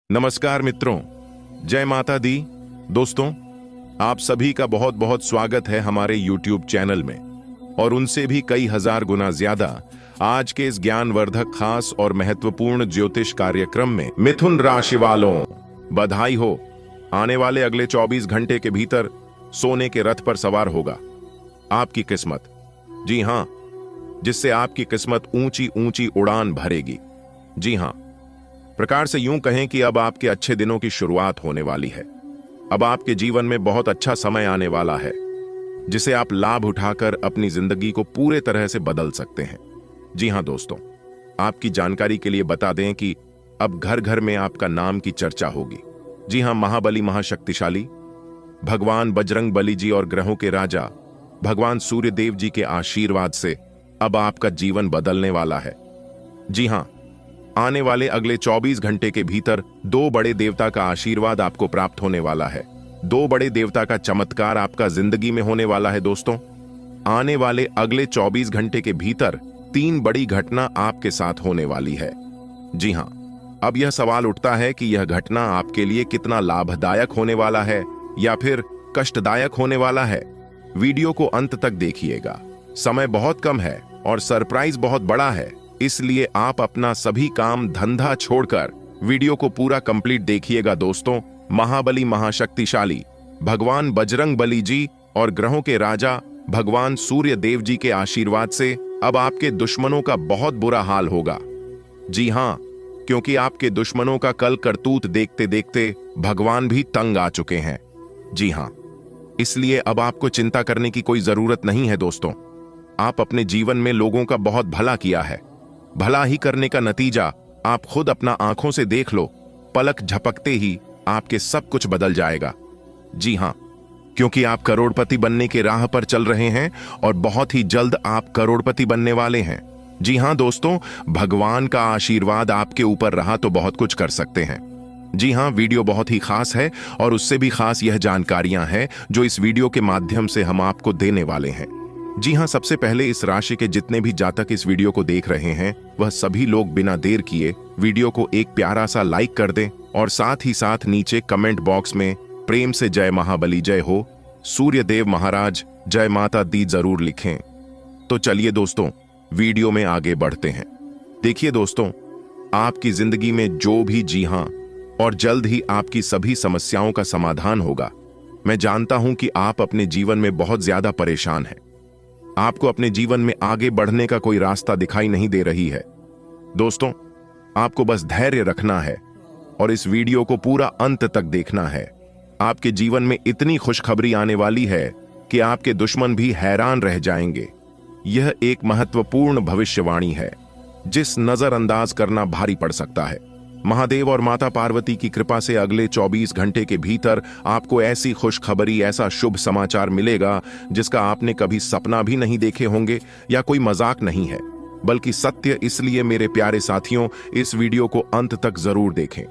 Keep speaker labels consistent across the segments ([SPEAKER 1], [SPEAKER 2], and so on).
[SPEAKER 1] नमस्कार मित्रों, जय माता दी। दोस्तों, आप सभी का बहुत बहुत स्वागत है हमारे YouTube चैनल में और उनसे भी कई हजार गुना ज्यादा आज के इस ज्ञानवर्धक खास और महत्वपूर्ण ज्योतिष कार्यक्रम में। मिथुन राशि वालों, बधाई हो। आने वाले अगले 24 घंटे के भीतर सोने के रथ पर सवार होगा आपकी किस्मत। जी हां, जिससे आपकी किस्मत ऊंची ऊंची उड़ान भरेगी। जी हां, प्रकार से यूं कहें कि अब आपके अच्छे दिनों की शुरुआत होने वाली है। अब आपके जीवन में बहुत अच्छा समय आने वाला है जिसे आप लाभ उठाकर अपनी जिंदगी को पूरे तरह से बदल सकते हैं। जी हां दोस्तों, आपकी जानकारी के लिए बता दें कि अब घर घर में आपका नाम की चर्चा होगी। जी हां, महाबली महाशक्तिशाली भगवान बजरंग बली जी और ग्रहों के राजा भगवान सूर्य देव जी के आशीर्वाद से अब आपका जीवन बदलने वाला है। जी हां, आने वाले अगले 24 घंटे के भीतर दो बड़े देवता का आशीर्वाद आपको प्राप्त होने वाला है। दो बड़े देवता का चमत्कार आपका जिंदगी में होने वाला है। दोस्तों, आने वाले अगले 24 घंटे के भीतर 3 बड़ी घटना आपके साथ होने वाली है। जी हां, अब यह सवाल उठता है कि यह घटना आपके लिए कितना लाभदायक होने वाला है या फिर कष्टदायक होने वाला है। वीडियो को अंत तक देखिएगा। समय बहुत कम है और सरप्राइज बहुत बड़ा है, इसलिए आप अपना सभी काम धंधा छोड़कर वीडियो को पूरा कंप्लीट देखिएगा। दोस्तों, महाबली महाशक्तिशाली भगवान बजरंग बली जी और ग्रहों के राजा भगवान सूर्य देव जी के आशीर्वाद से अब आपके दुश्मनों का बहुत बुरा हाल होगा। जी हां, क्योंकि आपके दुश्मनों का कल करतूत देखते देखते भगवान भी तंग आ चुके हैं। जी हां, इसलिए अब आपको चिंता करने की कोई जरूरत नहीं है। दोस्तों, आप अपने जीवन में लोगों का बहुत भला किया है। भला ही करने का नतीजा आप खुद अपना आंखों से देख लो। पलक झपकते ही आपके सब कुछ बदल जाएगा। जी हां, क्योंकि आप करोड़पति बनने के राह पर चल रहे हैं और बहुत ही जल्द आप करोड़पति बनने वाले हैं। जी हां दोस्तों, भगवान का आशीर्वाद आपके ऊपर रहा तो बहुत कुछ कर सकते हैं। जी हां, वीडियो बहुत ही खास है और उससे भी खास यह जानकारियां हैं जो इस वीडियो के माध्यम से हम आपको देने वाले हैं। जी हां, सबसे पहले इस राशि के जितने भी जातक इस वीडियो को देख रहे हैं वह सभी लोग बिना देर किए वीडियो को एक प्यारा सा लाइक कर दें और साथ ही साथ नीचे कमेंट बॉक्स में प्रेम से जय महाबली जय हो, सूर्य देव महाराज जय माता दी जरूर लिखें। तो चलिए दोस्तों, वीडियो में आगे बढ़ते हैं। देखिए दोस्तों, आपकी जिंदगी में जो भी जी हां और जल्द ही आपकी सभी समस्याओं का समाधान होगा। मैं जानता हूं कि आप अपने जीवन में बहुत ज्यादा परेशान हैं। आपको अपने जीवन में आगे बढ़ने का कोई रास्ता दिखाई नहीं दे रही है। दोस्तों, आपको बस धैर्य रखना है और इस वीडियो को पूरा अंत तक देखना है। आपके जीवन में इतनी खुशखबरी आने वाली है कि आपके दुश्मन भी हैरान रह जाएंगे। यह एक महत्वपूर्ण भविष्यवाणी है जिस नजरअंदाज करना भारी पड़ सकता है। महादेव और माता पार्वती की कृपा से अगले 24 घंटे के भीतर आपको ऐसी खुशखबरी, ऐसा शुभ समाचार मिलेगा जिसका आपने कभी सपना भी नहीं देखे होंगे या कोई मजाक नहीं है बल्कि सत्य। इसलिए मेरे प्यारे साथियों, इस वीडियो को अंत तक जरूर देखें।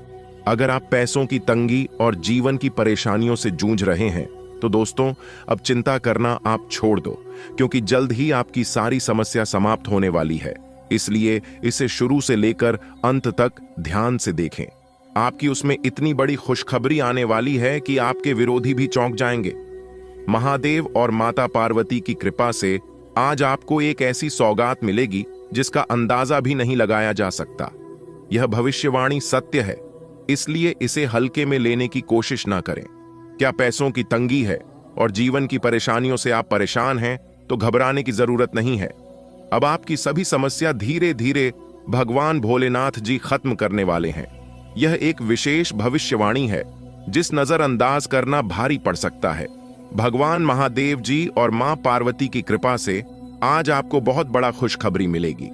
[SPEAKER 1] अगर आप पैसों की तंगी और जीवन की परेशानियों से जूझ रहे हैं तो दोस्तों, अब चिंता करना आप छोड़ दो, क्योंकि जल्द ही आपकी सारी समस्या समाप्त होने वाली है। इसलिए इसे शुरू से लेकर अंत तक ध्यान से देखें। आपकी उसमें इतनी बड़ी खुशखबरी आने वाली है कि आपके विरोधी भी चौंक जाएंगे। महादेव और माता पार्वती की कृपा से आज आपको एक ऐसी सौगात मिलेगी जिसका अंदाजा भी नहीं लगाया जा सकता। यह भविष्यवाणी सत्य है, इसलिए इसे हल्के में लेने की कोशिश ना करें। क्या पैसों की तंगी है और जीवन की परेशानियों से आप परेशान हैं तो घबराने की जरूरत नहीं है। अब आपकी सभी समस्या धीरे धीरे भगवान भोलेनाथ जी खत्म करने वाले हैं। यह एक विशेष भविष्यवाणी है जिस नजरअंदाज करना भारी पड़ सकता है। भगवान महादेव जी और मां पार्वती की कृपा से आज आपको बहुत बड़ा खुशखबरी मिलेगी।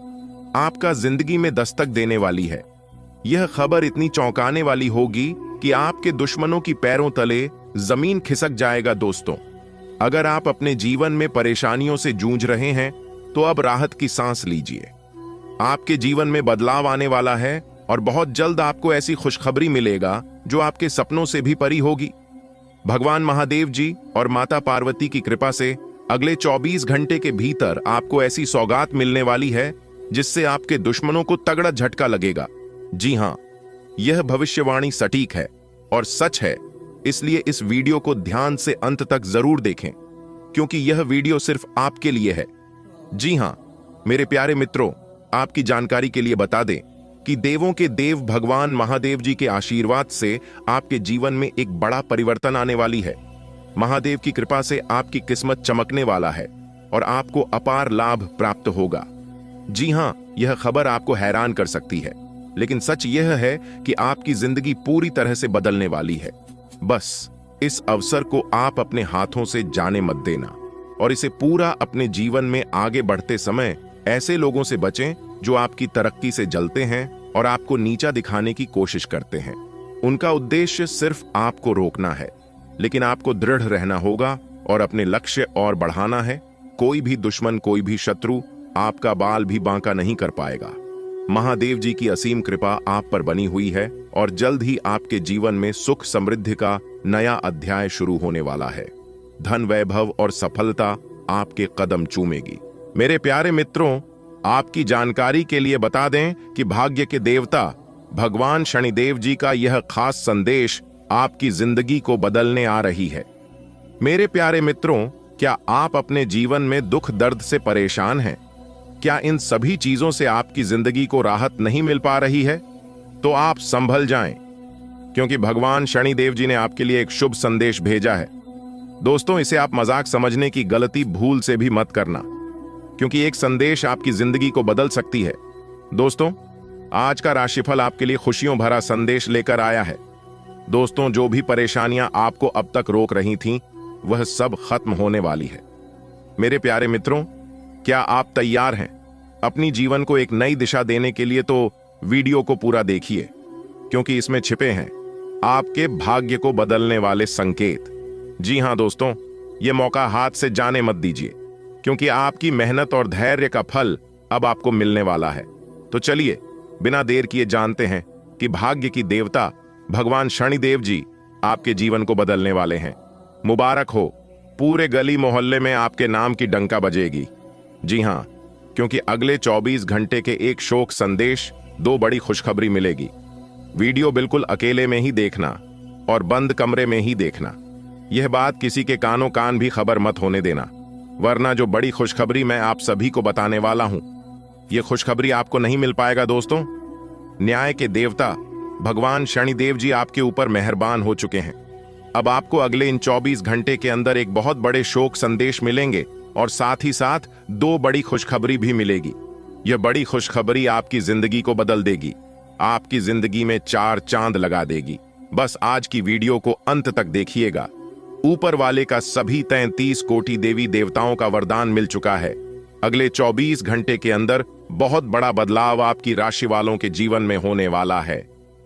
[SPEAKER 1] आपका जिंदगी में दस्तक देने वाली है। यह खबर इतनी चौंकाने वाली होगी कि आपके दुश्मनों की पैरों तले जमीन खिसक जाएगा। दोस्तों, अगर आप अपने जीवन में परेशानियों से जूझ रहे हैं तो अब राहत की सांस लीजिए। आपके जीवन में बदलाव आने वाला है और बहुत जल्द आपको ऐसी खुशखबरी मिलेगा जो आपके सपनों से भी परी होगी। भगवान महादेव जी और माता पार्वती की कृपा से अगले 24 घंटे के भीतर आपको ऐसी सौगात मिलने वाली है जिससे आपके दुश्मनों को तगड़ा झटका लगेगा। जी हां, यह भविष्यवाणी सटीक है और सच है, इसलिए इस वीडियो को ध्यान से अंत तक जरूर देखें, क्योंकि यह वीडियो सिर्फ आपके लिए है। जी हां, मेरे प्यारे मित्रों, आपकी जानकारी के लिए बता दें कि देवों के देव भगवान महादेव जी के आशीर्वाद से आपके जीवन में एक बड़ा परिवर्तन आने वाली है। महादेव की कृपा से आपकी किस्मत चमकने वाला है और आपको अपार लाभ प्राप्त होगा। जी हां, यह खबर आपको हैरान कर सकती है, लेकिन सच यह है कि आपकी जिंदगी पूरी तरह से बदलने वाली है। बस इस अवसर को आप अपने हाथों से जाने मत देना और इसे पूरा अपने जीवन में आगे बढ़ते समय ऐसे लोगों से बचें जो आपकी तरक्की से जलते हैं और आपको नीचा दिखाने की कोशिश करते हैं। उनका उद्देश्य सिर्फ आपको रोकना है, लेकिन आपको दृढ़ रहना होगा और अपने लक्ष्य और बढ़ाना है। कोई भी दुश्मन, कोई भी शत्रु आपका बाल भी बांका नहीं कर पाएगा। महादेव जी की असीम कृपा आप पर बनी हुई है और जल्द ही आपके जीवन में सुख समृद्धि का नया अध्याय शुरू होने वाला है। धन, वैभव और सफलता आपके कदम चूमेगी। मेरे प्यारे मित्रों, आपकी जानकारी के लिए बता दें कि भाग्य के देवता भगवान शनिदेव जी का यह खास संदेश आपकी जिंदगी को बदलने आ रही है। मेरे प्यारे मित्रों, क्या आप अपने जीवन में दुख दर्द से परेशान हैं? क्या इन सभी चीजों से आपकी जिंदगी को राहत नहीं मिल पा रही है? तो आप संभल जाएं, क्योंकि भगवान शनिदेव जी ने आपके लिए एक शुभ संदेश भेजा है। दोस्तों, इसे आप मजाक समझने की गलती भूल से भी मत करना, क्योंकि एक संदेश आपकी जिंदगी को बदल सकती है। दोस्तों, आज का राशिफल आपके लिए खुशियों भरा संदेश लेकर आया है। दोस्तों, जो भी परेशानियां आपको अब तक रोक रही थीं, वह सब खत्म होने वाली है। मेरे प्यारे मित्रों, क्या आप तैयार हैं अपनी जीवन को एक नई दिशा देने के लिए? तो वीडियो को पूरा देखिए, क्योंकि इसमें छिपे हैं आपके भाग्य को बदलने वाले संकेत। जी हां दोस्तों, यह मौका हाथ से जाने मत दीजिए, क्योंकि आपकी मेहनत और धैर्य का फल अब आपको मिलने वाला है। तो चलिए बिना देर किए जानते हैं कि भाग्य की देवता भगवान शनिदेव जी आपके जीवन को बदलने वाले हैं। मुबारक हो, पूरे गली मोहल्ले में आपके नाम की डंका बजेगी। जी हां, क्योंकि अगले 24 घंटे के एक शोक संदेश, 2 बड़ी खुशखबरी मिलेगी। वीडियो बिल्कुल अकेले में ही देखना और बंद कमरे में ही देखना। यह बात किसी के कानों कान भी खबर मत होने देना, वरना जो बड़ी खुशखबरी मैं आप सभी को बताने वाला हूं, यह खुशखबरी आपको नहीं मिल पाएगा। दोस्तों, न्याय के देवता भगवान शनिदेव जी आपके ऊपर मेहरबान हो चुके हैं। अब आपको अगले इन 24 घंटे के अंदर एक बहुत बड़े शोक संदेश मिलेंगे और साथ ही साथ 2 बड़ी खुशखबरी भी मिलेगी। यह बड़ी खुशखबरी आपकी जिंदगी को बदल देगी, आपकी जिंदगी में 4 चांद लगा देगी। बस आज की वीडियो को अंत तक देखिएगा। ऊपर वाले का सभी 33 कोटि देवी देवताओं का वरदान मिल चुका है। अगले 24 घंटे के अंदर बहुत बड़ा बदलाव आपकी राशि वालों के जीवन में होने वाला है।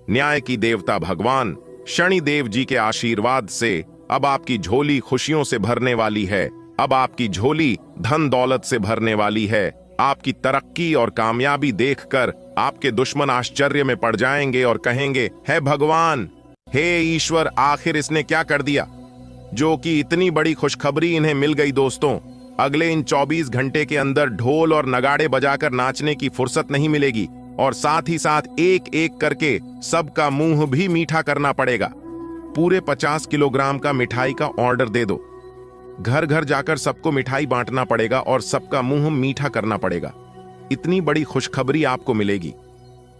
[SPEAKER 1] न्याय की देवता भगवान शनिदेव जी के आशीर्वाद से अब आपकी झोली खुशियों से भरने वाली है। अब आपकी झोली धन दौलत से भरने वाली है। आपकी तरक्की और कामयाबी देखकर आपके दुश्मन आश्चर्य में पड़ जाएंगे और कहेंगे, हे भगवान, हे ईश्वर, आखिर इसने क्या कर दिया जो कि इतनी बड़ी खुशखबरी इन्हें मिल गई। दोस्तों, अगले इन 24 घंटे के अंदर ढोल और नगाड़े बजाकर नाचने की फुर्सत नहीं मिलेगी और साथ ही साथ एक एक करके सबका मुंह भी मीठा करना पड़ेगा। पूरे 50 किलोग्राम का मिठाई का ऑर्डर दे दो। घर घर जाकर सबको मिठाई बांटना पड़ेगा और सबका मुंह मीठा करना पड़ेगा। इतनी बड़ी खुशखबरी आपको मिलेगी।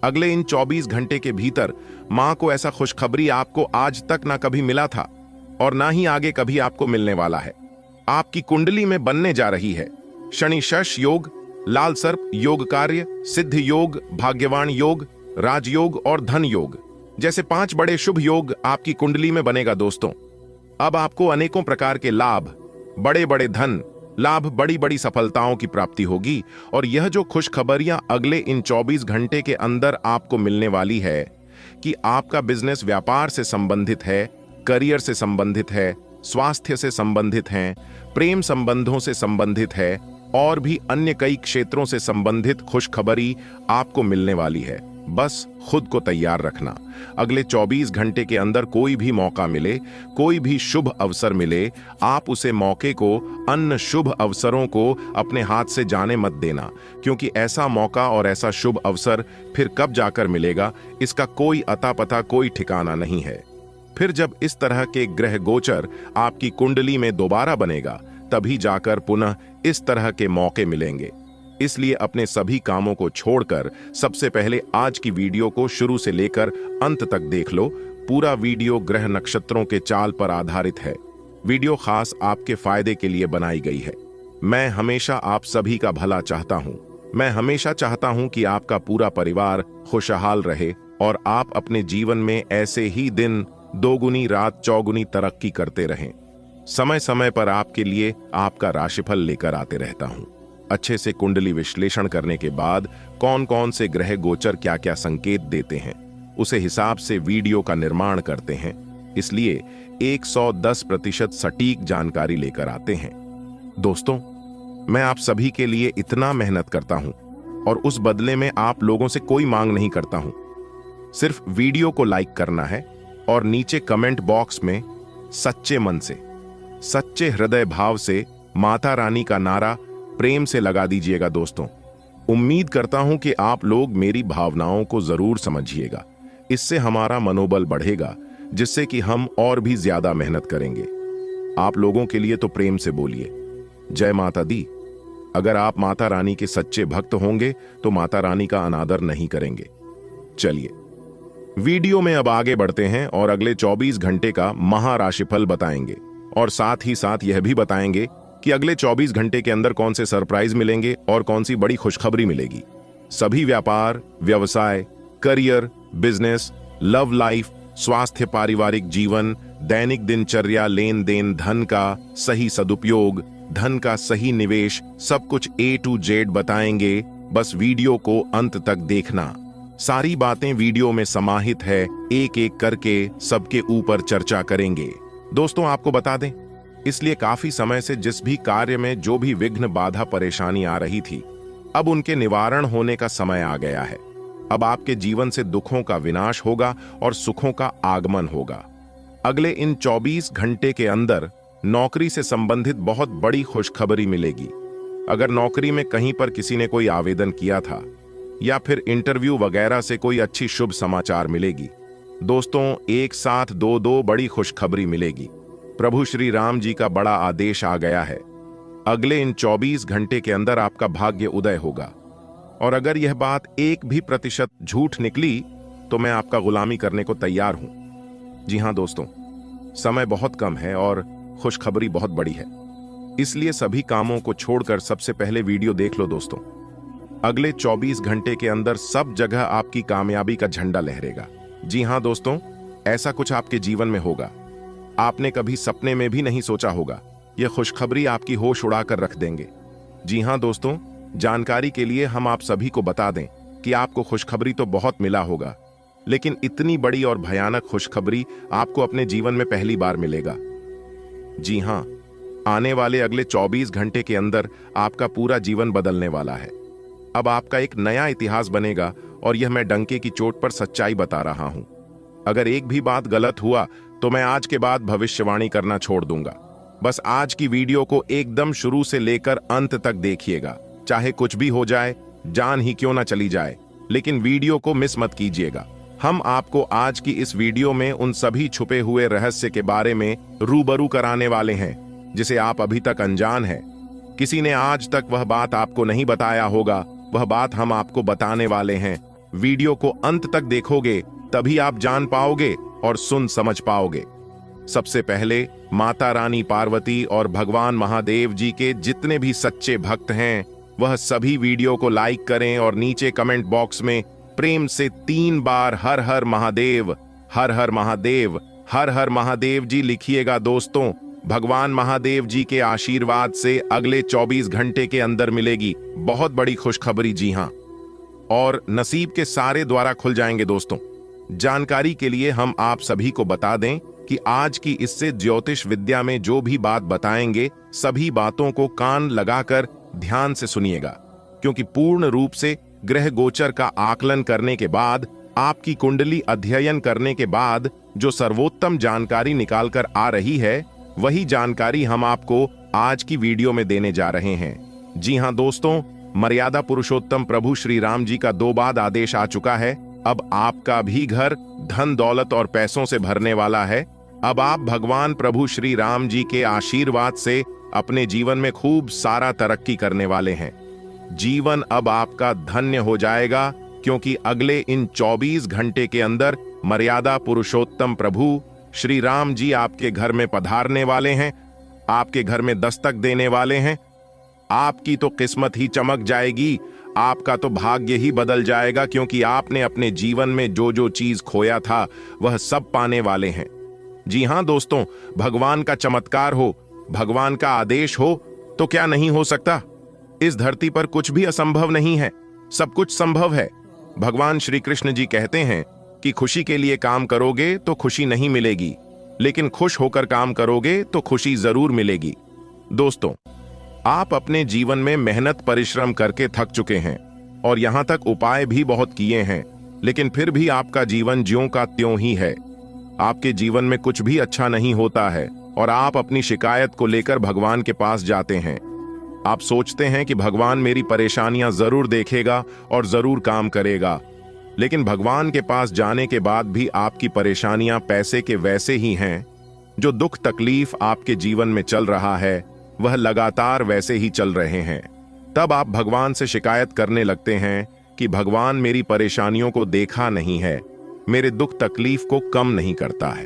[SPEAKER 1] अगले इन 24 घंटे के भीतर मां को ऐसा खुशखबरी आपको आज तक ना कभी मिला था और ना ही आगे कभी आपको मिलने वाला है। आपकी कुंडली में बनने जा रही है शनि शश योग, लाल सर्प योग कार्य, सिद्ध योग, भाग्यवान योग, राजयोग और धन योग जैसे 5 बड़े शुभ योग आपकी कुंडली में बनेगा। दोस्तों, अब आपको अनेकों प्रकार के लाभ, बड़े बड़े धन लाभ, बड़ी बड़ी सफलताओं की प्राप्ति होगी। और यह जो खुशखबरियां अगले इन 24 घंटे के अंदर आपको मिलने वाली है कि आपका बिजनेस व्यापार से संबंधित है, करियर से संबंधित है, स्वास्थ्य से संबंधित है, प्रेम संबंधों से संबंधित है और भी अन्य कई क्षेत्रों से संबंधित खुशखबरी आपको मिलने वाली है। बस खुद को तैयार रखना। अगले 24 घंटे के अंदर कोई भी मौका मिले, कोई भी शुभ अवसर मिले, आप उसे मौके को, अन्य शुभ अवसरों को अपने हाथ से जाने मत देना, क्योंकि ऐसा मौका और ऐसा शुभ अवसर फिर कब जाकर मिलेगा, इसका कोई अता पता, कोई ठिकाना नहीं है। फिर जब इस तरह के ग्रह गोचर आपकी कुंडली में दोबारा बनेगा, तभी जाकर पुनः इस तरह के मौके मिलेंगे। इसलिए अपने सभी कामों को छोड़कर सबसे पहले आज की वीडियो को शुरू से लेकर अंत तक देख लो। पूरा वीडियो ग्रह नक्षत्रों के चाल पर आधारित है। वीडियो खास आपके फायदे के लिए बनाई गई है। मैं हमेशा आप सभी का भला चाहता हूं। मैं हमेशा चाहता हूं कि आपका पूरा परिवार खुशहाल रहे और आप अपने जीवन में ऐसे ही दिन दोगुनी रात चौगुनी तरक्की करते रहें। समय समय पर आपके लिए आपका राशिफल लेकर आते रहता हूं। अच्छे से कुंडली विश्लेषण करने के बाद कौन कौन से ग्रह गोचर क्या क्या संकेत देते हैं, उसे हिसाब से वीडियो का निर्माण करते हैं। इसलिए 110% सटीक जानकारी लेकर आते हैं। दोस्तों, मैं आप सभी के लिए इतना मेहनत करता हूं और उस बदले में आप लोगों से कोई मांग नहीं करता हूं। सिर्फ वीडियो को लाइक करना है और नीचे कमेंट बॉक्स में सच्चे मन से, सच्चे हृदय भाव से माता रानी का नारा प्रेम से लगा दीजिएगा। दोस्तों, उम्मीद करता हूं कि आप लोग मेरी भावनाओं को जरूर समझिएगा। इससे हमारा मनोबल बढ़ेगा, जिससे कि हम और भी ज्यादा मेहनत करेंगे। आप लोगों के लिए तो प्रेम से बोलिए जय माता दी। अगर आप माता रानी के सच्चे भक्त होंगे तो माता रानी का अनादर नहीं करेंगे। चलिए वीडियो में अब आगे बढ़ते हैं और अगले 24 घंटे का महाराशिफल बताएंगे और साथ ही साथ यह भी बताएंगे कि अगले 24 घंटे के अंदर कौन से सरप्राइज मिलेंगे और कौन सी बड़ी खुशखबरी मिलेगी। सभी व्यापार, व्यवसाय, करियर, बिजनेस, लव लाइफ, स्वास्थ्य, पारिवारिक जीवन, दैनिक दिनचर्या, लेन देन, धन का सही सदुपयोग, धन का सही निवेश, सब कुछ A to Z बताएंगे। बस वीडियो को अंत तक देखना। सारी बातें वीडियो में समाहित है, एक एक करके सबके ऊपर चर्चा करेंगे। दोस्तों, आपको बता दें, इसलिए काफी समय से जिस भी कार्य में जो भी विघ्न, बाधा, परेशानी आ रही थी, अब उनके निवारण होने का समय आ गया है। अब आपके जीवन से दुखों का विनाश होगा और सुखों का आगमन होगा। अगले इन 24 घंटे के अंदर नौकरी से संबंधित बहुत बड़ी खुशखबरी मिलेगी। अगर नौकरी में कहीं पर किसी ने कोई आवेदन किया था या फिर इंटरव्यू वगैरह से कोई अच्छी शुभ समाचार मिलेगी। दोस्तों, एक साथ दो बड़ी खुशखबरी मिलेगी। प्रभु श्री राम जी का बड़ा आदेश आ गया है। अगले इन 24 घंटे के अंदर आपका भाग्य उदय होगा और अगर यह बात 1% झूठ निकली तो मैं आपका गुलामी करने को तैयार हूं। जी हां दोस्तों, समय बहुत कम है और खुशखबरी बहुत बड़ी है। इसलिए सभी कामों को छोड़कर सबसे पहले वीडियो देख लो। दोस्तों, अगले 24 घंटे के अंदर सब जगह आपकी कामयाबी का झंडा लहरेगा। जी हां दोस्तों, ऐसा कुछ आपके जीवन में होगा आपने कभी सपने में भी नहीं सोचा होगा। यह खुशखबरी आपकी होश उड़ाकर रख देंगे। जी हां दोस्तों, जानकारी के लिए हम आप सभी को बता दें कि आपको खुशखबरी तो बहुत मिला होगा, लेकिन इतनी बड़ी और भयानक खुशखबरी आपको अपने जीवन में पहली बार मिलेगा। जी हां, आने वाले अगले 24 घंटे के अंदर आपका पूरा जीवन बदलने वाला है। अब आपका एक नया इतिहास बनेगा और यह मैं डंके की चोट पर सच्चाई बता रहा हूं। अगर एक भी बात गलत हुआ तो मैं आज के बाद भविष्यवाणी करना छोड़ दूंगा। बस आज की वीडियो को एकदम शुरू से लेकर अंत तक देखिएगा। चाहे कुछ भी हो जाए, जान ही क्यों ना चली जाए, लेकिन वीडियो को मिस मत कीजिएगा। हम आपको आज की इस वीडियो में उन सभी छुपे हुए रहस्य के बारे में रूबरू कराने वाले हैं जिसे आप अभी तक अनजान हैं। किसी ने आज तक वह बात आपको नहीं बताया होगा, वह बात हम आपको बताने वाले हैं। वीडियो को अंत तक देखोगे तभी आप जान पाओगे और सुन समझ पाओगे। सबसे पहले माता रानी पार्वती और भगवान महादेव जी के जितने भी सच्चे भक्त हैं, वह सभी वीडियो को लाइक करें और नीचे कमेंट बॉक्स में प्रेम से 3 बार हर हर महादेव, हर हर महादेव, हर हर महादेव जी लिखिएगा। दोस्तों, भगवान महादेव जी के आशीर्वाद से अगले 24 घंटे के अंदर मिलेगी बहुत बड़ी खुशखबरी। जी हां, और नसीब के सारे द्वारा खुल जाएंगे। दोस्तों, जानकारी के लिए हम आप सभी को बता दें कि आज की इससे ज्योतिष विद्या में जो भी बात बताएंगे, सभी बातों को कान लगाकर ध्यान से सुनिएगा, क्योंकि पूर्ण रूप से ग्रह गोचर का आकलन करने के बाद, आपकी कुंडली अध्ययन करने के बाद जो सर्वोत्तम जानकारी निकालकर आ रही है, वही जानकारी हम आपको आज की वीडियो में देने जा रहे हैं। जी हां दोस्तों, मर्यादा पुरुषोत्तम प्रभु श्री राम जी का 2 बार आदेश आ चुका है। अब आपका भी घर धन दौलत और पैसों से भरने वाला है। अब आप भगवान प्रभु श्री राम जी के आशीर्वाद से अपने जीवन में खूब सारा तरक्की करने वाले हैं। जीवन अब आपका धन्य हो जाएगा, क्योंकि अगले इन 24 घंटे के अंदर मर्यादा पुरुषोत्तम प्रभु श्री राम जी आपके घर में पधारने वाले हैं, आपके घर में दस्तक देने वाले हैं। आपकी तो किस्मत ही चमक जाएगी, आपका तो भाग्य ही बदल जाएगा, क्योंकि आपने अपने जीवन में जो जो चीज खोया था वह सब पाने वाले हैं। जी हां दोस्तों, भगवान का चमत्कार हो, भगवान का आदेश हो तो क्या नहीं हो सकता। इस धरती पर कुछ भी असंभव नहीं है, सब कुछ संभव है। भगवान श्री कृष्ण जी कहते हैं कि खुशी के लिए काम करोगे तो खुशी नहीं मिलेगी, लेकिन खुश होकर काम करोगे तो खुशी जरूर मिलेगी। दोस्तों, आप अपने जीवन में मेहनत परिश्रम करके थक चुके हैं और यहां तक उपाय भी बहुत किए हैं, लेकिन फिर भी आपका जीवन ज्यों का त्यों ही है। आपके जीवन में कुछ भी अच्छा नहीं होता है और आप अपनी शिकायत को लेकर भगवान के पास जाते हैं। आप सोचते हैं कि भगवान मेरी परेशानियां जरूर देखेगा और जरूर काम करेगा, लेकिन भगवान के पास जाने के बाद भी आपकी परेशानियां पैसे के वैसे ही हैं। जो दुख तकलीफ आपके जीवन में चल रहा है वह लगातार वैसे ही चल रहे हैं। तब आप भगवान से शिकायत करने लगते हैं कि भगवान मेरी परेशानियों को देखा नहीं है, मेरे दुख तकलीफ को कम नहीं करता है।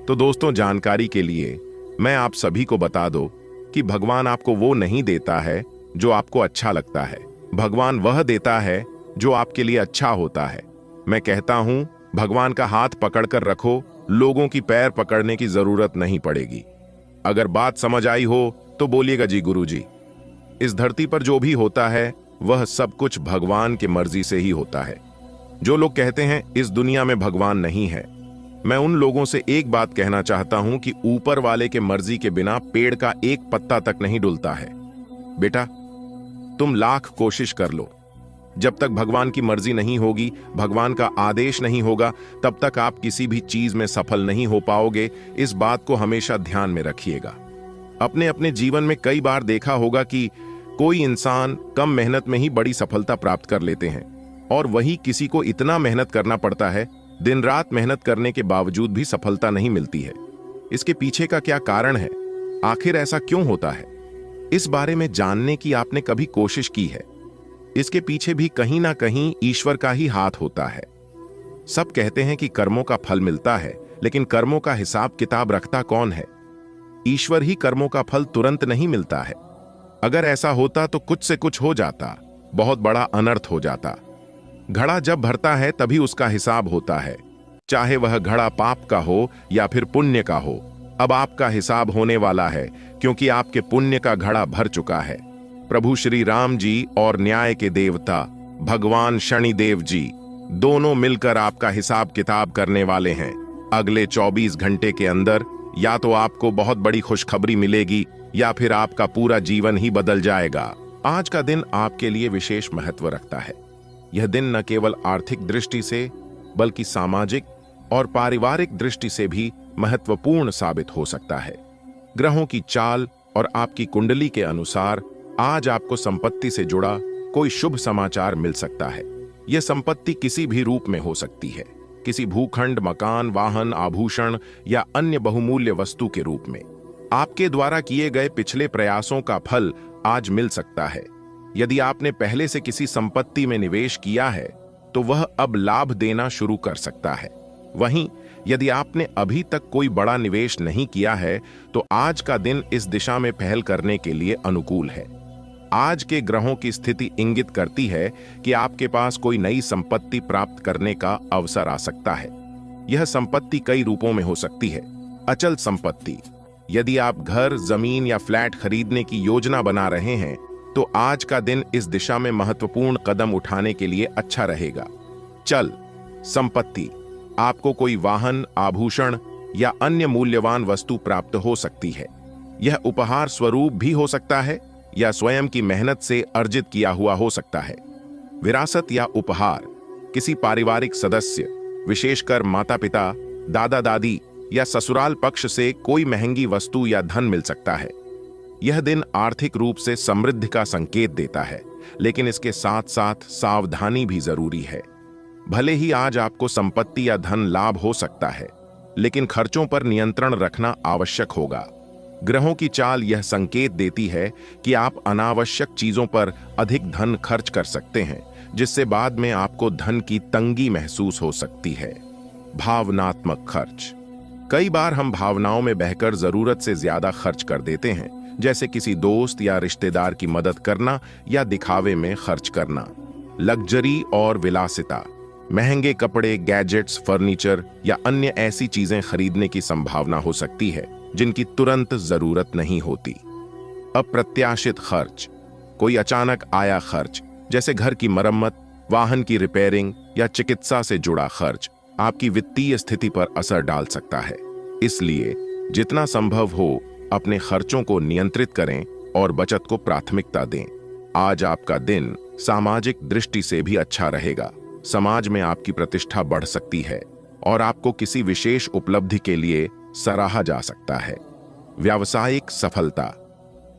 [SPEAKER 1] तो दोस्तों, जानकारी के लिए मैं आप सभी को बता दूं कि भगवान आपको वो नहीं देता है जो आपको अच्छा लगता है। भगवान वह देता है जो आपके लिए अच्छा होता है। मैं कहता हूं, भगवान का हाथ पकड़कर रखो, लोगों की पैर पकड़ने की जरूरत नहीं पड़ेगी। अगर बात समझ आई हो तो बोलिएगा जी गुरुजी। इस धरती पर जो भी होता है वह सब कुछ भगवान की मर्जी से ही होता है। जो लोग कहते हैं इस दुनिया में भगवान नहीं है, मैं उन लोगों से एक बात कहना चाहता हूं कि ऊपर वाले के मर्जी के बिना पेड़ का एक पत्ता तक नहीं डुलता है। बेटा, तुम लाख कोशिश कर लो, जब तक भगवान की मर्जी नहीं होगी, भगवान का आदेश नहीं होगा, तब तक आप किसी भी चीज में सफल नहीं हो पाओगे। इस बात को हमेशा ध्यान में रखिएगा। अपने अपने जीवन में कई बार देखा होगा कि कोई इंसान कम मेहनत में ही बड़ी सफलता प्राप्त कर लेते हैं, और वही किसी को इतना मेहनत करना पड़ता है, दिन रात मेहनत करने के बावजूद भी सफलता नहीं मिलती है। इसके पीछे का क्या कारण है? आखिर ऐसा क्यों होता है? इस बारे में जानने की आपने कभी कोशिश की है? इसके पीछे भी कहीं ना कहीं ईश्वर का ही हाथ होता है। सब कहते हैं कि कर्मों का फल मिलता है, लेकिन कर्मों का हिसाब किताब रखता कौन है? ईश्वर ही कर्मों का फल तुरंत नहीं मिलता है। अगर ऐसा होता तो कुछ से कुछ हो जाता, बहुत बड़ा अनर्थ हो जाता। घड़ा जब भरता है तभी उसका हिसाब होता है, चाहे वह घड़ा पाप का हो या फिर पुण्य का हो। अब आपका हिसाब होने वाला है, क्योंकि आपके पुण्य का घड़ा भर चुका है। प्रभु श्री राम जी और न्याय के देवता भगवान शनिदेव जी दोनों मिलकर आपका हिसाब किताब करने वाले हैं। अगले 24 घंटे के अंदर या तो आपको बहुत बड़ी खुशखबरी मिलेगी या फिर आपका पूरा जीवन ही बदल जाएगा। आज का दिन आपके लिए विशेष महत्व रखता है। यह दिन न केवल आर्थिक दृष्टि से बल्कि सामाजिक और पारिवारिक दृष्टि से भी महत्वपूर्ण साबित हो सकता है। ग्रहों की चाल और आपकी कुंडली के अनुसार आज आपको संपत्ति से जुड़ा कोई शुभ समाचार मिल सकता है। यह संपत्ति किसी भी रूप में हो सकती है, किसी भूखंड, मकान, वाहन, आभूषण या अन्य बहुमूल्य वस्तु के रूप में। आपके द्वारा किए गए पिछले प्रयासों का फल आज मिल सकता है। यदि आपने पहले से किसी संपत्ति में निवेश किया है तो वह अब लाभ देना शुरू कर सकता है। वहीं यदि आपने अभी तक कोई बड़ा निवेश नहीं किया है तो आज का दिन इस दिशा में पहल करने के लिए अनुकूल है। आज के ग्रहों की स्थिति इंगित करती है कि आपके पास कोई नई संपत्ति प्राप्त करने का अवसर आ सकता है। यह संपत्ति कई रूपों में हो सकती है। अचल संपत्ति, यदि आप घर, जमीन या फ्लैट खरीदने की योजना बना रहे हैं तो आज का दिन इस दिशा में महत्वपूर्ण कदम उठाने के लिए अच्छा रहेगा। चल संपत्ति, आपको कोई वाहन, आभूषण या अन्य मूल्यवान वस्तु प्राप्त हो सकती है। यह उपहार स्वरूप भी हो सकता है या स्वयं की मेहनत से अर्जित किया हुआ हो सकता है। विरासत या उपहार, किसी पारिवारिक सदस्य, विशेषकर माता पिता, दादा दादी या ससुराल पक्ष से कोई महंगी वस्तु या धन मिल सकता है। यह दिन आर्थिक रूप से समृद्धि का संकेत देता है, लेकिन इसके साथ साथ सावधानी भी जरूरी है। भले ही आज आपको संपत्ति या धन लाभ हो सकता है, लेकिन खर्चों पर नियंत्रण रखना आवश्यक होगा। ग्रहों की चाल यह संकेत देती है कि आप अनावश्यक चीजों पर अधिक धन खर्च कर सकते हैं, जिससे बाद में आपको धन की तंगी महसूस हो सकती है। भावनात्मक खर्च। कई बार हम भावनाओं में बहकर जरूरत से ज्यादा खर्च कर देते हैं, जैसे किसी दोस्त या रिश्तेदार की मदद करना या दिखावे में खर्च करना। लग्जरी और विलासिता। महंगे कपड़े, गैजेट्स, फर्नीचर या अन्य ऐसी चीजें खरीदने की संभावना हो सकती है जिनकी तुरंत जरूरत नहीं होती। अप्रत्याशित खर्च। कोई अचानक आया खर्च, जैसे घर की मरम्मत, वाहन की रिपेयरिंग या चिकित्सा से जुड़ा खर्च, आपकी वित्तीय स्थिति पर असर डाल सकता है। इसलिए जितना संभव हो अपने खर्चों को नियंत्रित करें और बचत को प्राथमिकता दें। आज आपका दिन सामाजिक दृष्टि से भी अच्छा रहेगा। समाज में आपकी प्रतिष्ठा बढ़ सकती है और आपको किसी विशेष उपलब्धि के लिए सराहा जा सकता है। व्यावसायिक सफलता।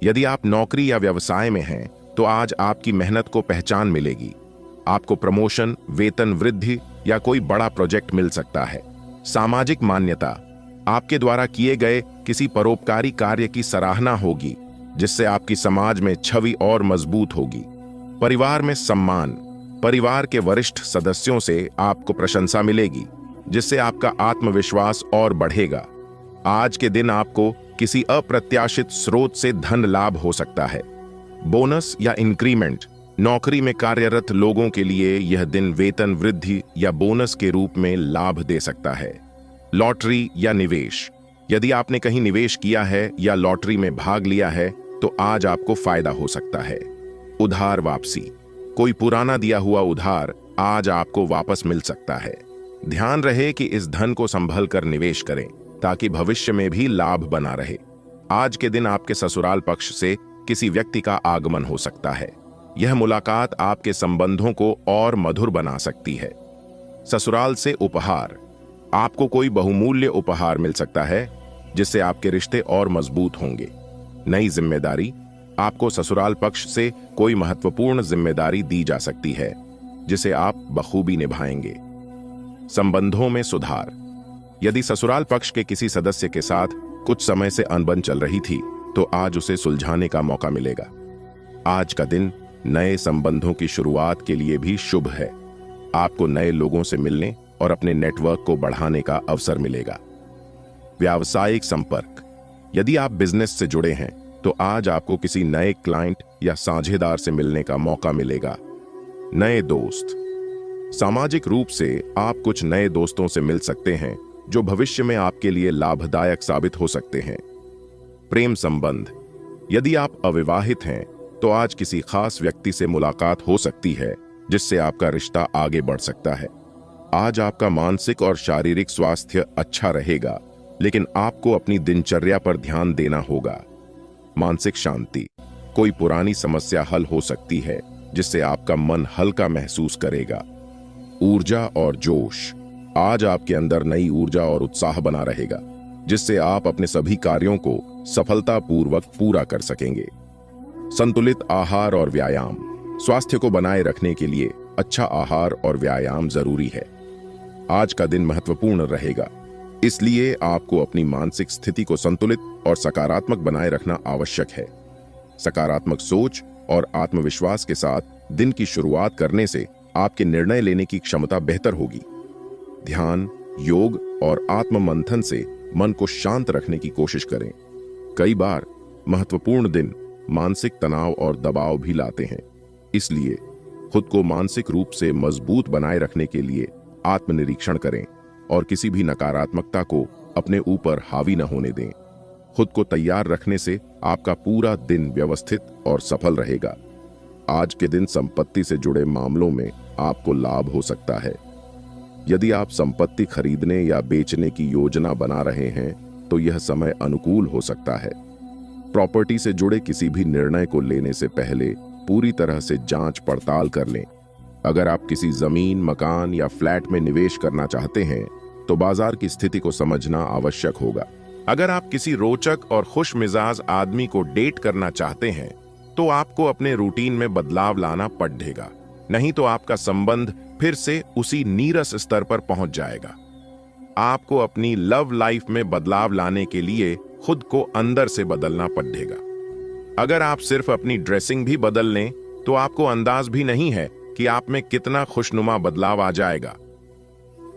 [SPEAKER 1] यदि आप नौकरी या व्यवसाय में हैं, तो आज आपकी मेहनत को पहचान मिलेगी। आपको प्रमोशन, वेतन वृद्धि या कोई बड़ा प्रोजेक्ट मिल सकता है। सामाजिक मान्यता। आपके द्वारा किए गए किसी परोपकारी कार्य की सराहना होगी, जिससे आपकी समाज में छवि और मजबूत होगी। परिवार में सम्मान। परिवार के वरिष्ठ सदस्यों से आपको प्रशंसा मिलेगी, जिससे आपका आत्मविश्वास और बढ़ेगा। आज के दिन आपको किसी अप्रत्याशित स्रोत से धन लाभ हो सकता है। बोनस या इंक्रीमेंट। नौकरी में कार्यरत लोगों के लिए यह दिन वेतन वृद्धि या बोनस के रूप में लाभ दे सकता है। लॉटरी या निवेश। यदि आपने कहीं निवेश किया है या लॉटरी में भाग लिया है, तो आज आपको फायदा हो सकता है। उधार वापसी। कोई पुराना दिया हुआ उधार आज आपको वापस मिल सकता है। ध्यान रहे कि इस धन को संभल कर निवेश करें, ताकि भविष्य में भी लाभ बना रहे। आज के दिन आपके ससुराल पक्ष से किसी व्यक्ति का आगमन हो सकता है। यह मुलाकात आपके संबंधों को और मधुर बना सकती है। ससुराल से उपहार। आपको कोई बहुमूल्य उपहार मिल सकता है, जिससे आपके रिश्ते और मजबूत होंगे। नई जिम्मेदारी। आपको ससुराल पक्ष से कोई महत्वपूर्ण जिम्मेदारी दी जा सकती है, जिसे आप बखूबी निभाएंगे। संबंधों में सुधार। यदि ससुराल पक्ष के किसी सदस्य के साथ कुछ समय से अनबन चल रही थी, तो आज उसे सुलझाने का मौका मिलेगा। आज का दिन नए संबंधों की शुरुआत के लिए भी शुभ है। आपको नए लोगों से मिलने और अपने नेटवर्क को बढ़ाने का अवसर मिलेगा। व्यावसायिक संपर्क। यदि आप बिजनेस से जुड़े हैं, तो आज आपको किसी नए क्लाइंट या साझेदार से मिलने का मौका मिलेगा। नए दोस्त। सामाजिक रूप से आप कुछ नए दोस्तों से मिल सकते हैं, जो भविष्य में आपके लिए लाभदायक साबित हो सकते हैं। प्रेम संबंध। यदि आप अविवाहित हैं, तो आज किसी खास व्यक्ति से मुलाकात हो सकती है, जिससे आपका रिश्ता आगे बढ़ सकता है। आज आपका मानसिक और शारीरिक स्वास्थ्य अच्छा रहेगा, लेकिन आपको अपनी दिनचर्या पर ध्यान देना होगा। मानसिक शांति। कोई पुरानी समस्या हल हो सकती है, जिससे आपका मन हल्का महसूस करेगा। ऊर्जा और जोश। आज आपके अंदर नई ऊर्जा और उत्साह बना रहेगा, जिससे आप अपने सभी कार्यों को सफलतापूर्वक पूरा कर सकेंगे। संतुलित आहार और व्यायाम। स्वास्थ्य को बनाए रखने के लिए अच्छा आहार और व्यायाम जरूरी है। आज का दिन महत्वपूर्ण रहेगा, इसलिए आपको अपनी मानसिक स्थिति को संतुलित और सकारात्मक बनाए रखना आवश्यक है। सकारात्मक सोच और आत्मविश्वास के साथ दिन की शुरुआत करने से आपके निर्णय लेने की क्षमता बेहतर होगी। ध्यान, योग और आत्म मंथन से मन को शांत रखने की कोशिश करें। कई बार महत्वपूर्ण दिन मानसिक तनाव और दबाव भी लाते हैं, इसलिए खुद को मानसिक रूप से मजबूत बनाए रखने के लिए आत्मनिरीक्षण करें और किसी भी नकारात्मकता को अपने ऊपर हावी न होने दें। खुद को तैयार रखने से आपका पूरा दिन व्यवस्थित और सफल रहेगा। आज के दिन संपत्ति से जुड़े मामलों में आपको लाभ हो सकता है। यदि आप संपत्ति खरीदने या बेचने की योजना बना रहे हैं, तो यह समय अनुकूल हो सकता है। प्रॉपर्टी से जुड़े किसी भी निर्णय को लेने से पहले पूरी तरह से जांच पड़ताल कर लें। अगर आप किसी जमीन, मकान या फ्लैट में निवेश करना चाहते हैं तो बाजार की स्थिति को समझना आवश्यक होगा। अगर आप किसी रोचक और खुश मिजाज आदमी को डेट करना चाहते हैं तो आपको अपने रूटीन में बदलाव लाना पड़ेगा, नहीं तो आपका संबंध फिर से उसी नीरस स्तर पर पहुंच जाएगा। आपको अपनी लव लाइफ में बदलाव लाने के लिए खुद को अंदर से बदलना पड़ेगा। अगर आप सिर्फ अपनी ड्रेसिंग भी बदल लें तो आपको अंदाज भी नहीं है कि आप में कितना खुशनुमा बदलाव आ जाएगा।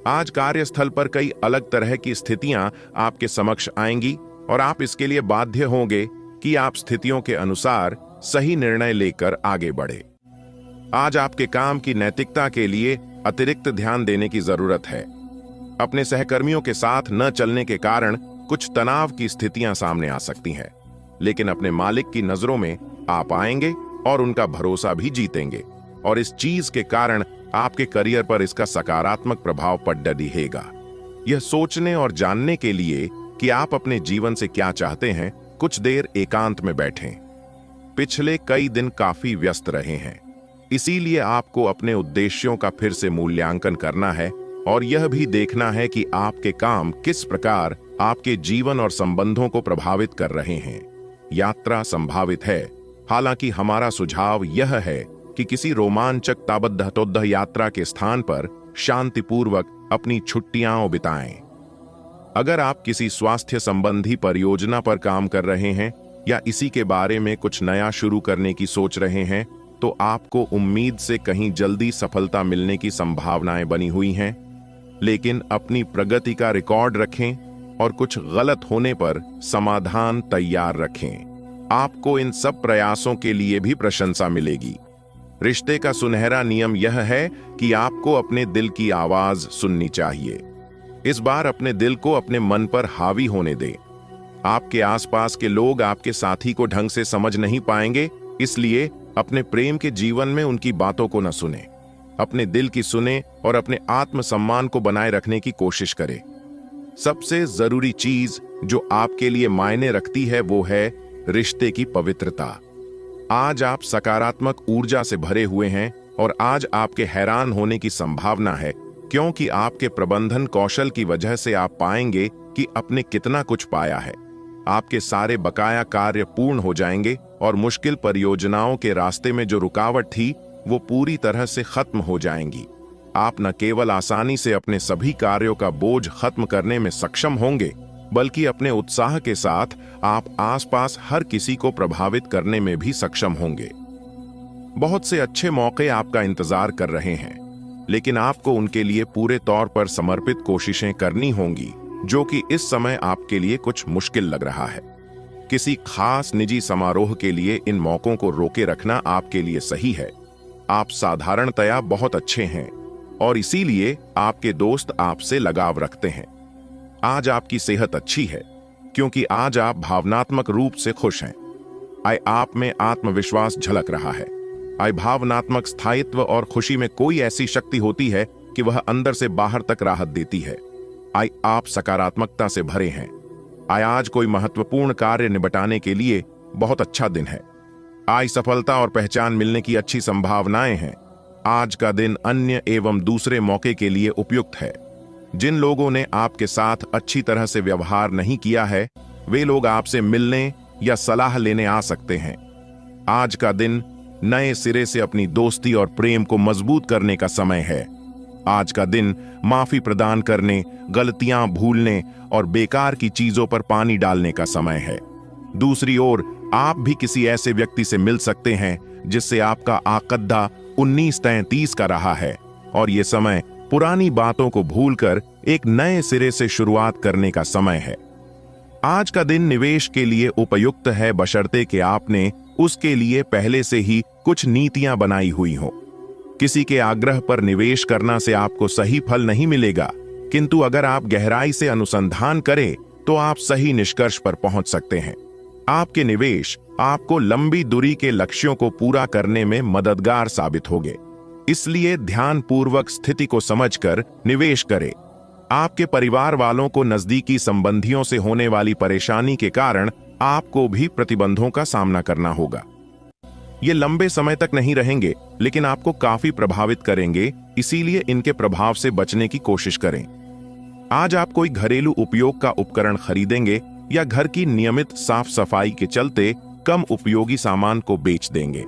[SPEAKER 1] आज कार्यस्थल पर कई अलग तरह की स्थितियां आपके समक्ष आएंगी और आप इसके लिए बाध्य होंगे कि आप स्थितियों के अनुसार सही निर्णय लेकर आगे बढ़े। आज आपके काम की नैतिकता के लिए अतिरिक्त ध्यान देने की जरूरत है। अपने सहकर्मियों के साथ न चलने के कारण कुछ तनाव की स्थितियां सामने आ सकती हैं, लेकिन अपने मालिक की नजरों में आप आएंगे और उनका भरोसा भी जीतेंगे और इस चीज के कारण आपके करियर पर इसका सकारात्मक प्रभाव पड़ रहेगा। यह सोचने और जानने के लिए कि आप अपने जीवन से क्या चाहते हैं, कुछ देर एकांत में बैठें। पिछले कई दिन काफी व्यस्त रहे हैं, इसीलिए आपको अपने उद्देश्यों का फिर से मूल्यांकन करना है और यह भी देखना है कि आपके काम किस प्रकार आपके जीवन और संबंधों को प्रभावित कर रहे हैं। यात्रा संभावित है, हालांकि हमारा सुझाव यह है कि किसी रोमांचक ताबद्दहतोद्दह यात्रा के स्थान पर शांतिपूर्वक अपनी छुट्टियां बिताएं। अगर आप किसी स्वास्थ्य संबंधी परियोजना पर काम कर रहे हैं या इसी के बारे में कुछ नया शुरू करने की सोच रहे हैं तो आपको उम्मीद से कहीं जल्दी सफलता मिलने की संभावनाएं बनी हुई हैं, लेकिन अपनी प्रगति का रिकॉर्ड रखें और कुछ गलत होने पर समाधान तैयार रखें। आपको इन सब प्रयासों के लिए भी प्रशंसा मिलेगी। रिश्ते का सुनहरा नियम यह है कि आपको अपने दिल की आवाज सुननी चाहिए। इस बार अपने दिल को अपने मन पर हावी होने दें। आपके आसपास के लोग आपके साथी को ढंग से समझ नहीं पाएंगे, इसलिए अपने प्रेम के जीवन में उनकी बातों को न सुने। अपने दिल की सुने और अपने आत्मसम्मान को बनाए रखने की कोशिश करें। सबसे जरूरी चीज जो आपके लिए मायने रखती है वो है रिश्ते की पवित्रता। आज आप सकारात्मक ऊर्जा से भरे हुए हैं और आज आपके हैरान होने की संभावना है, क्योंकि आपके प्रबंधन कौशल की वजह से आप पाएंगे कि आपने कितना कुछ पाया है। आपके सारे बकाया कार्य पूर्ण हो जाएंगे और मुश्किल परियोजनाओं के रास्ते में जो रुकावट थी वो पूरी तरह से खत्म हो जाएंगी। आप न केवल आसानी से अपने सभी कार्यों का बोझ खत्म करने में सक्षम होंगे, बल्कि अपने उत्साह के साथ आप आसपास हर किसी को प्रभावित करने में भी सक्षम होंगे। बहुत से अच्छे मौके आपका इंतजार कर रहे हैं, लेकिन आपको उनके लिए पूरे तौर पर समर्पित कोशिशें करनी होंगी, जो कि इस समय आपके लिए कुछ मुश्किल लग रहा है। किसी खास निजी समारोह के लिए इन मौकों को रोके रखना आपके लिए सही है। आप साधारणतया बहुत अच्छे हैं और इसीलिए आपके दोस्त आपसे लगाव रखते हैं। आज आपकी सेहत अच्छी है क्योंकि आज आप भावनात्मक रूप से खुश हैं। आप में आत्मविश्वास झलक रहा है। भावनात्मक स्थायित्व और खुशी में कोई ऐसी शक्ति होती है कि वह अंदर से बाहर तक राहत देती है। आप सकारात्मकता से भरे हैं। आज कोई महत्वपूर्ण कार्य निपटाने के लिए बहुत अच्छा दिन है। सफलता और पहचान मिलने की अच्छी संभावनाएं हैं। आज का दिन अन्य एवं दूसरे मौके के लिए उपयुक्त है। जिन लोगों ने आपके साथ अच्छी तरह से व्यवहार नहीं किया है, वे लोग आपसे मिलने या सलाह लेने आ सकते हैं। आज का दिन नए सिरे से अपनी दोस्ती और प्रेम को मजबूत करने का समय है। आज का दिन माफी प्रदान करने, गलतियां भूलने और बेकार की चीजों पर पानी डालने का समय है। दूसरी ओर आप भी किसी ऐसे व्यक्ति से मिल सकते हैं जिससे आपका आकद्दा 19-30 का रहा है और ये समय पुरानी बातों को भूलकर एक नए सिरे से शुरुआत करने का समय है। आज का दिन निवेश के लिए उपयुक्त है, बशर्ते कि आपने उसके लिए पहले से ही कुछ नीतियां बनाई हुई हो। किसी के आग्रह पर निवेश करना से आपको सही फल नहीं मिलेगा, किंतु अगर आप गहराई से अनुसंधान करें तो आप सही निष्कर्ष पर पहुंच सकते हैं। आपके निवेश आपको लंबी दूरी के लक्ष्यों को पूरा करने में मददगार साबित होंगे, इसलिए ध्यानपूर्वक स्थिति को समझकर निवेश करें। आपके परिवार वालों को नजदीकी संबंधियों से होने वाली परेशानी के कारण आपको भी प्रतिबंधों का सामना करना होगा। ये लंबे समय तक नहीं रहेंगे, लेकिन आपको काफी प्रभावित करेंगे, इसीलिए इनके प्रभाव से बचने की कोशिश करें। आज आप कोई घरेलू उपयोग का उपकरण खरीदेंगे या घर की नियमित साफ सफाई के चलते कम उपयोगी सामान को बेच देंगे।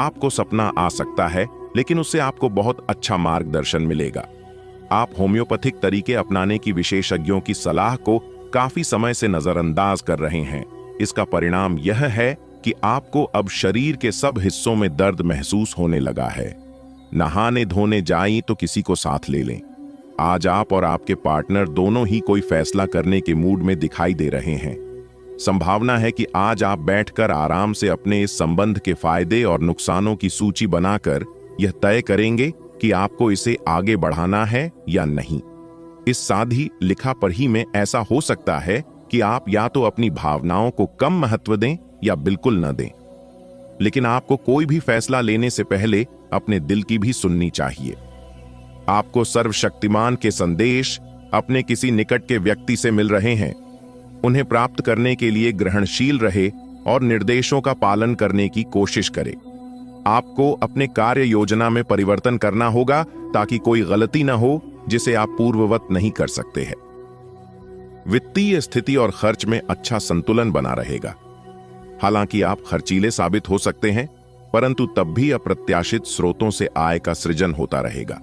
[SPEAKER 1] आपको सपना आ सकता है, लेकिन उससे आपको बहुत अच्छा मार्गदर्शन मिलेगा। आप होम्योपैथिक तरीके अपनाने की विशेषज्ञों की सलाह को काफी समय से नजरअंदाज कर रहे हैं। इसका परिणाम यह है कि आपको अब शरीर के सब हिस्सों में दर्द महसूस होने लगा है। नहाने धोने जाएं तो किसी को साथ ले लें। आज आप और आपके पार्टनर दोनों ही कोई फैसला करने के मूड में दिखाई दे रहे हैं। संभावना है कि आज आप बैठकर आराम से अपने इस संबंध के फायदे और नुकसानों की सूची बनाकर यह तय करेंगे कि आपको इसे आगे बढ़ाना है या नहीं। इस सादी लिखा पढ़ी में ऐसा हो सकता है कि आप या तो अपनी भावनाओं को कम महत्व दें या बिल्कुल न दें। लेकिन आपको कोई भी फैसला लेने से पहले अपने दिल की भी सुननी चाहिए। आपको सर्वशक्तिमान के संदेश अपने किसी निकट के व्यक्ति से मिल रहे हैं। उन्हें प्राप्त करने के लिए ग्रहणशील रहे और निर्देशों का पालन करने की कोशिश करें। आपको अपने कार्य योजना में परिवर्तन करना होगा ताकि कोई गलती न हो जिसे आप पूर्ववत नहीं कर सकते हैं। वित्तीय स्थिति और खर्च में अच्छा संतुलन बना रहेगा। हालांकि आप खर्चीले साबित हो सकते हैं, परंतु तब भी अप्रत्याशित स्रोतों से आय का सृजन होता रहेगा।